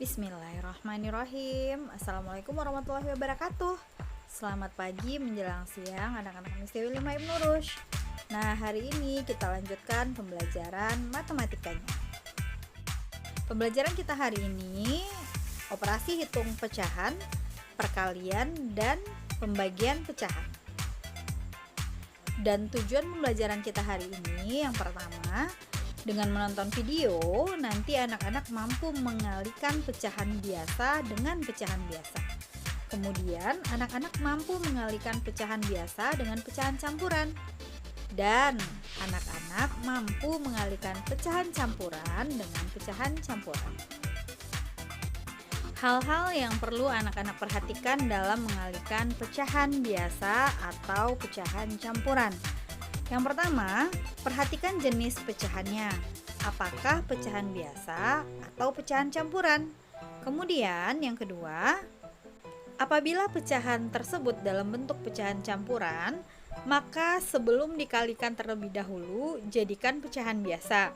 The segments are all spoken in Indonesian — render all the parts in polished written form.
Bismillahirrahmanirrahim. Assalamualaikum warahmatullahi wabarakatuh. Selamat pagi menjelang siang anak-anak MISTIWI 5 Ibnu Rushd. Nah, hari ini kita lanjutkan pembelajaran matematikanya. Pembelajaran kita hari ini operasi hitung pecahan, perkalian, dan pembagian pecahan. Dan tujuan pembelajaran kita hari ini yang pertama, dengan menonton video, nanti anak-anak mampu mengalihkan pecahan biasa dengan pecahan biasa. Kemudian, anak-anak mampu mengalihkan pecahan biasa dengan pecahan campuran. Dan anak-anak mampu mengalihkan pecahan campuran dengan pecahan campuran. Hal-hal yang perlu anak-anak perhatikan dalam mengalihkan pecahan biasa atau pecahan campuran. Yang pertama, perhatikan jenis pecahannya. Apakah pecahan biasa atau pecahan campuran? Kemudian yang kedua, apabila pecahan tersebut dalam bentuk pecahan campuran, maka sebelum dikalikan terlebih dahulu, jadikan pecahan biasa.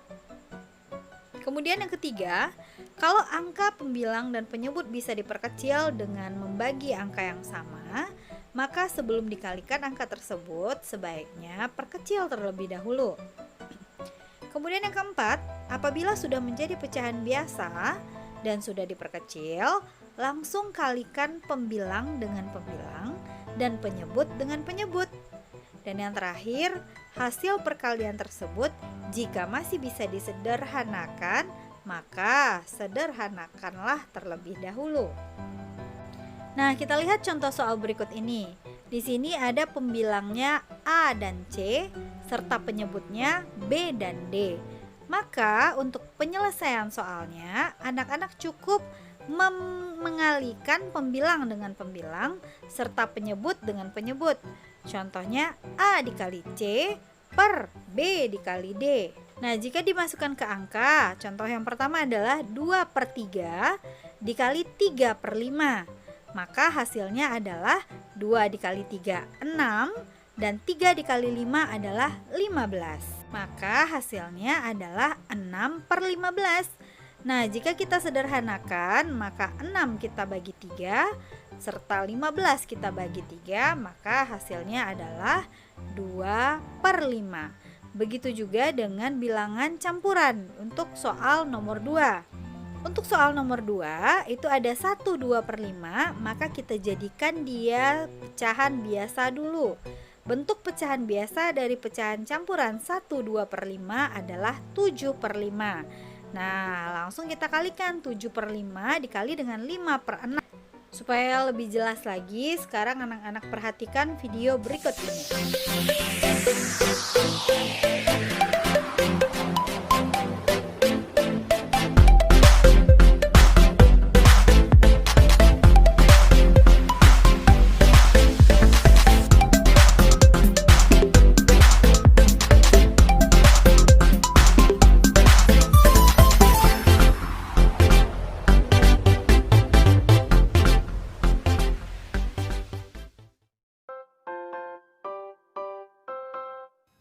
Kemudian yang ketiga, kalau angka pembilang dan penyebut bisa diperkecil dengan membagi angka yang sama, maka sebelum dikalikan angka tersebut sebaiknya perkecil terlebih dahulu. Kemudian yang keempat, apabila sudah menjadi pecahan biasa dan sudah diperkecil, langsung kalikan pembilang dengan pembilang dan penyebut dengan penyebut. Dan yang terakhir, hasil perkalian tersebut jika masih bisa disederhanakan, maka sederhanakanlah terlebih dahulu. Nah, kita lihat contoh soal berikut ini. Di sini ada pembilangnya A dan C serta penyebutnya B dan D. Maka untuk penyelesaian soalnya, anak-anak cukup mengalihkan pembilang dengan pembilang serta penyebut dengan penyebut. Contohnya A dikali C per B dikali D. Nah, jika dimasukkan ke angka, contoh yang pertama adalah 2/3 dikali 3/5. Maka hasilnya adalah 2 dikali 3, 6, dan 3 dikali 5 adalah 15. Maka hasilnya adalah 6/15. Nah, jika kita sederhanakan, maka 6 kita bagi 3, serta 15 kita bagi 3, maka hasilnya adalah 2/5. Begitu juga dengan bilangan campuran untuk soal nomor 2. Untuk soal nomor 2 itu ada 1 2/5, maka kita jadikan dia pecahan biasa dulu. Bentuk pecahan biasa dari pecahan campuran 1 2/5 adalah 7/5. Nah, langsung kita kalikan 7/5 dikali dengan 5/6. Supaya lebih jelas lagi, sekarang anak-anak perhatikan video berikut ini.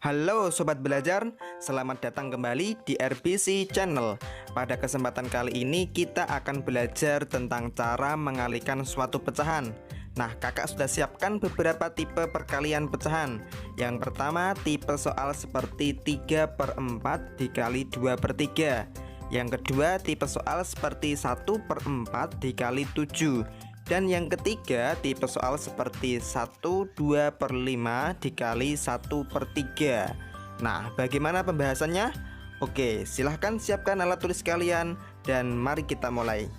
Halo Sobat Belajar, selamat datang kembali di RBC Channel. Pada kesempatan kali ini kita akan belajar tentang cara mengalihkan suatu pecahan. Nah, kakak sudah siapkan beberapa tipe perkalian pecahan. Yang pertama, tipe soal seperti 3/4 dikali 2/3. Yang kedua, tipe soal seperti 1/4 dikali 7. Dan yang ketiga, tipe soal seperti 1 2/5 dikali 1/3. Nah, bagaimana pembahasannya? Oke, silahkan siapkan alat tulis kalian dan mari kita mulai.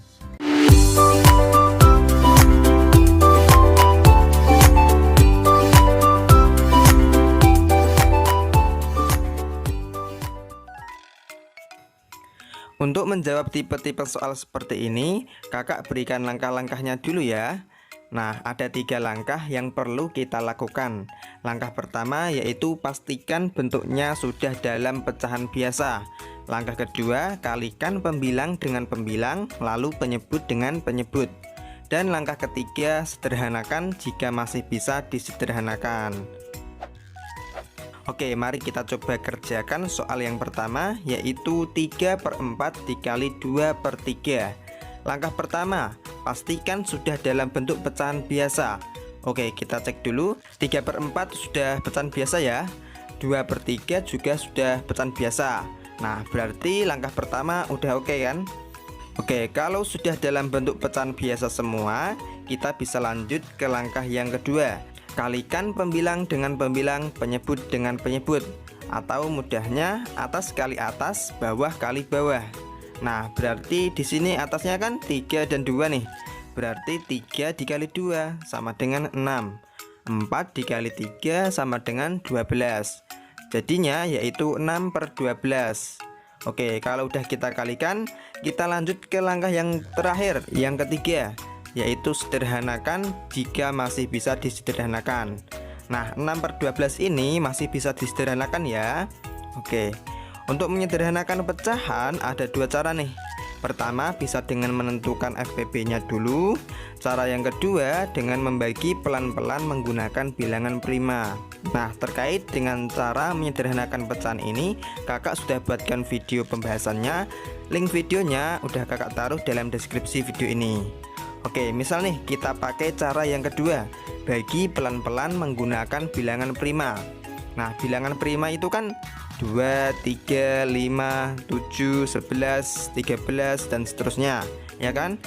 Untuk menjawab tipe-tipe soal seperti ini, kakak berikan langkah-langkahnya dulu ya. Nah, ada 3 langkah yang perlu kita lakukan. Langkah pertama yaitu pastikan bentuknya sudah dalam pecahan biasa. Langkah kedua, kalikan pembilang dengan pembilang, lalu penyebut dengan penyebut. Dan langkah ketiga, sederhanakan jika masih bisa disederhanakan. Oke, mari kita coba kerjakan soal yang pertama, yaitu 3/4 dikali 2/3. Langkah pertama, pastikan sudah dalam bentuk pecahan biasa. Oke, kita cek dulu. 3/4 sudah pecahan biasa ya. 2/3 juga sudah pecahan biasa. Nah, berarti langkah pertama udah oke kan? Oke, kalau sudah dalam bentuk pecahan biasa semua, kita bisa lanjut ke langkah yang kedua. Kalikan pembilang dengan pembilang, penyebut dengan penyebut. Atau mudahnya atas kali atas, bawah kali bawah. Nah, berarti di sini atasnya kan 3 dan 2 nih. Berarti 3 dikali 2 sama dengan 6. 4 dikali 3 sama dengan 12. Jadinya yaitu 6/12. Oke, kalau udah kita kalikan, kita lanjut ke langkah yang terakhir, yang ketiga, yaitu sederhanakan jika masih bisa disederhanakan. Nah, 6/12 ini masih bisa disederhanakan ya. Oke, untuk menyederhanakan pecahan ada dua cara nih. Pertama, bisa dengan menentukan FPB-nya dulu. Cara yang kedua dengan membagi pelan-pelan menggunakan bilangan prima. Nah, terkait dengan cara menyederhanakan pecahan ini, kakak sudah buatkan video pembahasannya. Link videonya udah kakak taruh dalam deskripsi video ini. Oke, misal nih kita pakai cara yang kedua, bagi pelan-pelan menggunakan bilangan prima. Nah, bilangan prima itu kan 2, 3, 5, 7, 11, 13 dan seterusnya, ya kan?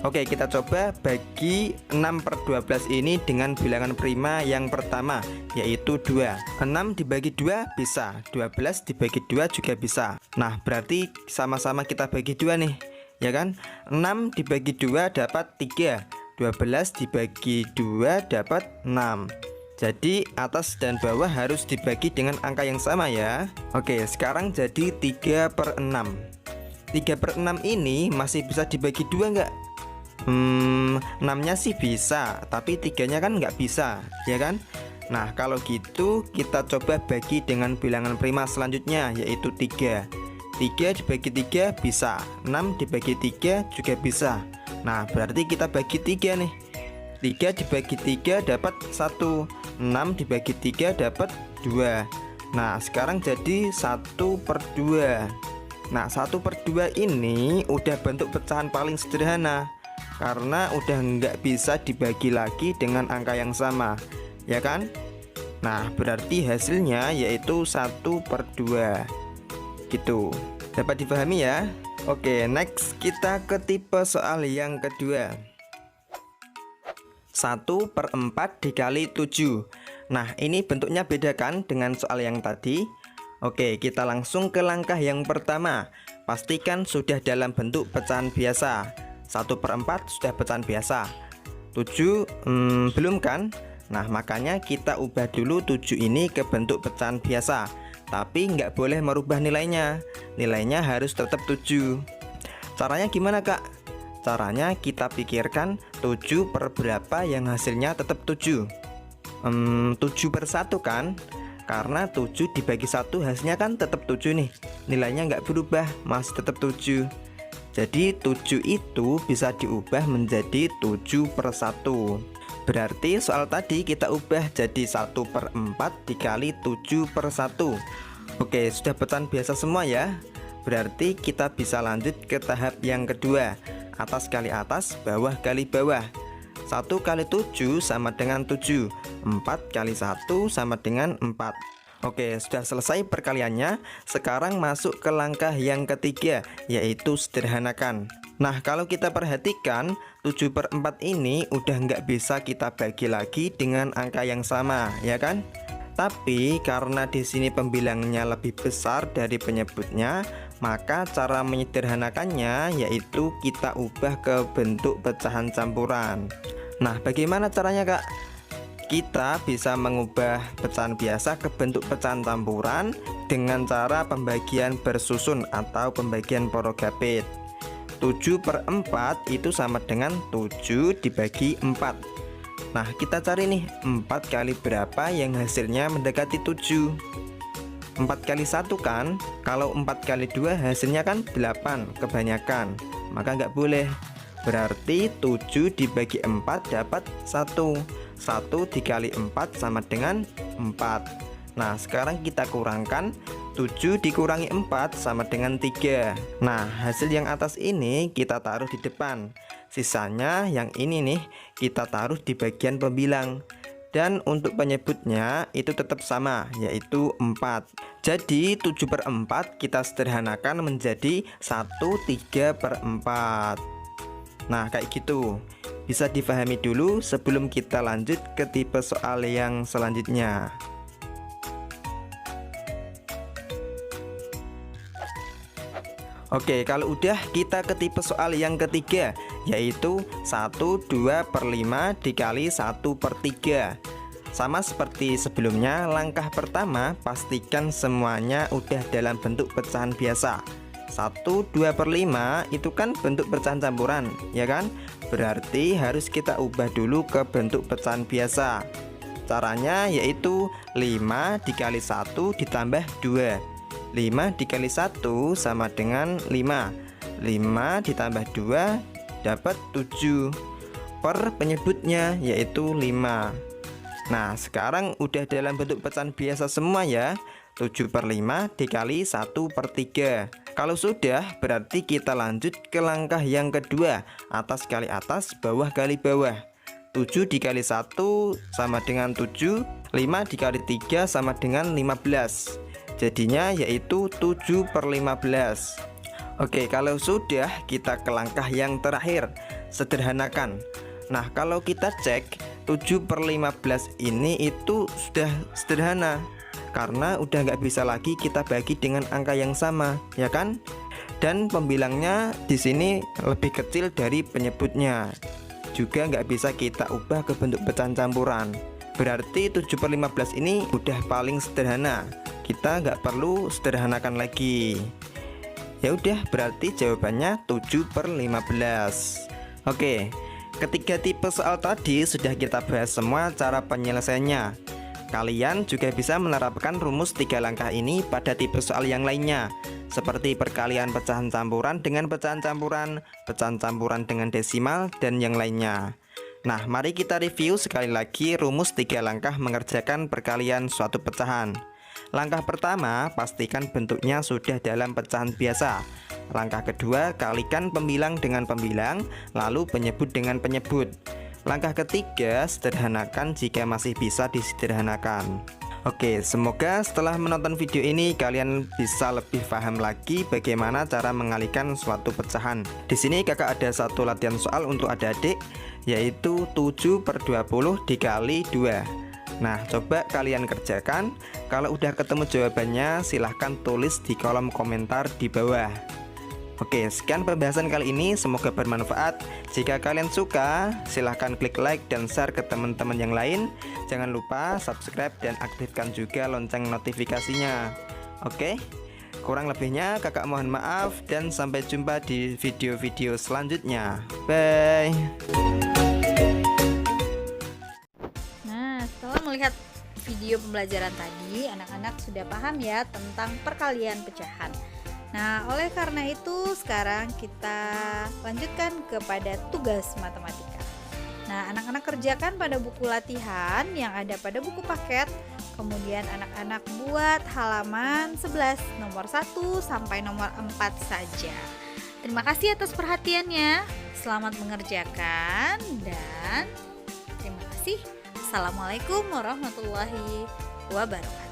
Oke, kita coba bagi 6/12 ini dengan bilangan prima yang pertama, yaitu 2. 6 dibagi 2 bisa, 12 dibagi 2 juga bisa. Nah, berarti sama-sama kita bagi 2 nih, ya kan? 6 dibagi 2 dapat 3, 12 dibagi 2 dapat 6. Jadi atas dan bawah harus dibagi dengan angka yang sama ya. Oke, sekarang jadi 3/6. 3/6 ini masih bisa dibagi 2 nggak? 6-nya sih bisa, tapi 3-nya kan nggak bisa, ya kan? Nah, kalau gitu kita coba bagi dengan bilangan prima selanjutnya, yaitu 3. 3 dibagi 3 bisa, 6 dibagi 3 juga bisa. Nah, berarti kita bagi 3 nih. 3 dibagi 3 dapat 1, 6 dibagi 3 dapat 2. Nah, sekarang jadi 1/2. Nah, 1/2 ini udah bentuk pecahan paling sederhana, karena udah nggak bisa dibagi lagi dengan angka yang sama, ya kan? Nah, berarti hasilnya yaitu 1/2. Gitu. Dapat dipahami ya? Oke, next kita ke tipe soal yang kedua. 1/4 dikali 7. Nah, ini bentuknya beda kan dengan soal yang tadi? Oke, kita langsung ke langkah yang pertama. Pastikan sudah dalam bentuk pecahan biasa. 1/4 sudah pecahan biasa. 7 belum kan? Nah, makanya kita ubah dulu 7 ini ke bentuk pecahan biasa. Tapi nggak boleh merubah nilainya. Nilainya harus tetap 7. Caranya gimana, Kak? Caranya kita pikirkan 7 per berapa yang hasilnya tetap 7. 7/1 kan? Karena 7 dibagi 1 hasilnya kan tetap 7 nih. Nilainya nggak berubah, masih tetap 7. Jadi 7 itu bisa diubah menjadi 7/1. Berarti soal tadi kita ubah jadi 1/4 dikali 7/1. Oke, sudah pecahan biasa semua ya. Berarti kita bisa lanjut ke tahap yang kedua. Atas kali atas, bawah kali bawah. 1 kali 7 sama dengan 7. 4 kali 1 sama dengan 4. Oke, sudah selesai perkaliannya. Sekarang masuk ke langkah yang ketiga, yaitu sederhanakan. Nah, kalau kita perhatikan 7/4 ini udah nggak bisa kita bagi lagi dengan angka yang sama, ya kan? Tapi karena di sini pembilangnya lebih besar dari penyebutnya, maka cara menyederhanakannya yaitu kita ubah ke bentuk pecahan campuran. Nah, bagaimana caranya, Kak? Kita bisa mengubah pecahan biasa ke bentuk pecahan campuran dengan cara pembagian bersusun atau pembagian porogapit. 7/4 itu sama dengan 7 dibagi 4. Nah, kita cari nih 4 kali berapa yang hasilnya mendekati 7. 4 kali 1 kan? Kalau 4 kali 2 hasilnya kan 8 kebanyakan. Maka nggak boleh. Berarti 7 dibagi 4 dapat 1. 1 dikali 4 sama dengan 4. Nah, sekarang kita kurangkan 7 dikurangi 4 sama dengan 3. Nah, hasil yang atas ini kita taruh di depan. Sisanya yang ini nih kita taruh di bagian pembilang. Dan untuk penyebutnya itu tetap sama, yaitu 4. Jadi 7/4 kita sederhanakan menjadi 1/3/4. Nah, kayak gitu. Bisa difahami dulu sebelum kita lanjut ke tipe soal yang selanjutnya. Oke, kalau udah kita ke tipe soal yang ketiga, yaitu 1/2/5 dikali 1/3. Sama seperti sebelumnya, langkah pertama pastikan semuanya udah dalam bentuk pecahan biasa. 1/2/5 itu kan bentuk pecahan campuran, ya kan? Berarti harus kita ubah dulu ke bentuk pecahan biasa. Caranya yaitu 5 dikali 1 ditambah 2. 5 dikali 1 sama dengan 5. 5 ditambah 2 dapat 7. Per penyebutnya yaitu 5. Nah, sekarang udah dalam bentuk pecahan biasa semua ya. 7/5 dikali 1/3. Kalau sudah, berarti kita lanjut ke langkah yang kedua, atas kali atas, bawah kali bawah. 7 dikali 1 sama dengan 7. 5 dikali 3 sama dengan 15. Jadinya yaitu 7/15. Oke, kalau sudah, kita ke langkah yang terakhir, sederhanakan. Nah, kalau kita cek 7/15 ini itu sudah sederhana, karena udah nggak bisa lagi kita bagi dengan angka yang sama, ya kan? Dan pembilangnya di sini lebih kecil dari penyebutnya. Juga nggak bisa kita ubah ke bentuk pecahan campuran. Berarti 7/15 ini udah paling sederhana. Kita nggak perlu sederhanakan lagi. Ya udah, berarti jawabannya 7/15. Oke. Ketiga tipe soal tadi sudah kita bahas semua cara penyelesaiannya. Kalian juga bisa menerapkan rumus 3 langkah ini pada tipe soal yang lainnya, seperti perkalian pecahan campuran dengan pecahan campuran dengan desimal, dan yang lainnya. Nah, mari kita review sekali lagi rumus 3 langkah mengerjakan perkalian suatu pecahan. Langkah pertama, pastikan bentuknya sudah dalam pecahan biasa. Langkah kedua, kalikan pembilang dengan pembilang, lalu penyebut dengan penyebut. Langkah ketiga, sederhanakan jika masih bisa disederhanakan. Oke, semoga setelah menonton video ini kalian bisa lebih paham lagi bagaimana cara mengalihkan suatu pecahan. Di sini kakak ada satu latihan soal untuk adik-adik, yaitu 7/20 dikali 2. Nah, coba kalian kerjakan. Kalau udah ketemu jawabannya, silahkan tulis di kolom komentar di bawah. Oke, sekian pembahasan kali ini, semoga bermanfaat. Jika kalian suka, silahkan klik like dan share ke teman-teman yang lain. Jangan lupa subscribe dan aktifkan juga lonceng notifikasinya. Oke, kurang lebihnya kakak mohon maaf, dan sampai jumpa di video-video selanjutnya. Bye. Nah, setelah melihat video pembelajaran tadi, anak-anak sudah paham ya tentang perkalian pecahan. Nah, oleh karena itu sekarang kita lanjutkan kepada tugas matematika. Nah, anak-anak kerjakan pada buku latihan yang ada pada buku paket. Kemudian anak-anak buat halaman 11 nomor 1 sampai nomor 4 saja. Terima kasih atas perhatiannya. Selamat mengerjakan dan terima kasih. Assalamualaikum warahmatullahi wabarakatuh.